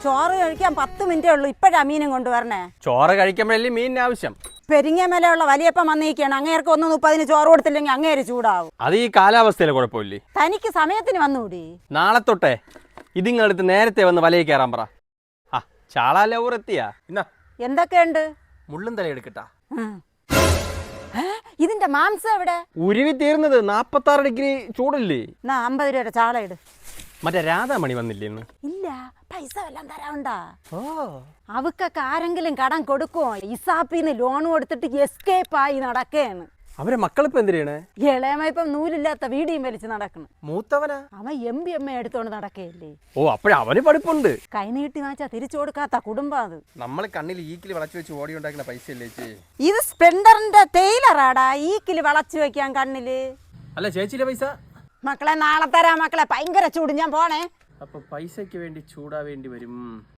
ചോറ് കഴിക്കാൻ 10 മിനിറ്റേ ഉള്ളൂ. ഇപ്പഴാ മീനും കൊണ്ടുവരണേ. ചോറ് കഴിക്കുമ്പോഴല്ലേ മീനിന് ആവശ്യം. പെരിങ്ങമലയുള്ള വലിയപ്പം വന്നിരിക്കുകയാണ്. അങ്ങേർക്ക് 1:30 ചോറ് കൊടുത്തില്ലെങ്കിൽ അങ്ങേര് ചൂടാവും. അത് ഈ കാലാവസ്ഥയിലെ കുഴപ്പമില്ലേ? തനിക്ക് സമയത്തിന് വന്നുകൂടി. നാളെ തൊട്ടേ ഇതിങ്ങളടുത്ത് നേരത്തെ വന്ന് വലയിൽ കയറാൻ പറ. ആ ചാള ലൗറെത്തിയാ എന്നാ എന്തൊക്കെയുണ്ട്? മുള്ളും തല എടുക്കട്ടാ. ഇതിന്റെ മാംസം എവിടെ? ഉരുവി തീർന്നത് 46 ഡിഗ്രി ചൂടല്ലേ. 50 രൂപയുടെ ചാള ഇട്. മറ്റേ രാധാമണി വന്നില്ലേ ഇന്ന്? ഇല്ല, പൈസ വല്ലതും തരാണ്ടാ. അവക്കൊക്കെ ആരെങ്കിലും കടം കൊടുക്കുമോ? ഇസാപ്പിന്ന് ലോൺ കൊടുത്തിട്ട് എസ്കേപ്പ് ആയി നടക്കുകയാണ്. അവരെ മക്കളിപ്പോ എന്തിനാണ്? ഇളയമ ഇപ്പം നൂലില്ലാത്ത വീടിയും വലിച്ച് നടക്കണം. മൂത്തവനാ? അവൻ MBA എടുത്തോണ്ട് നടക്കുകയല്ലേ. ഓ അപ്പഴവന് പഠിപ്പുണ്ട്. കൈനീട്ടി വാങ്ങിച്ചാ തിരിച്ചു കൊടുക്കാത്ത കുടുംബം അത്. നമ്മള് കണ്ണിൽ ഈക്കിൽ വളച്ചു വെച്ച് ഓടി ഉണ്ടാക്കുന്ന പൈസ അല്ലേ ചേച്ചി? ഇത് സ്പ്ലെൻഡറിന്റെ ടെയിലറാടാ. ഈക്കില് വളച്ചു വെക്കാൻ കണ്ണില്. അല്ല ചേച്ചിയുടെ പൈസ? മക്കളെ നാളെ തരാം മക്കളെ. ഭയങ്കര ചൂട്, ഞാൻ പോണേ. അപ്പൊ പൈസക്ക് വേണ്ടി ചൂടാവേണ്ടി വരും.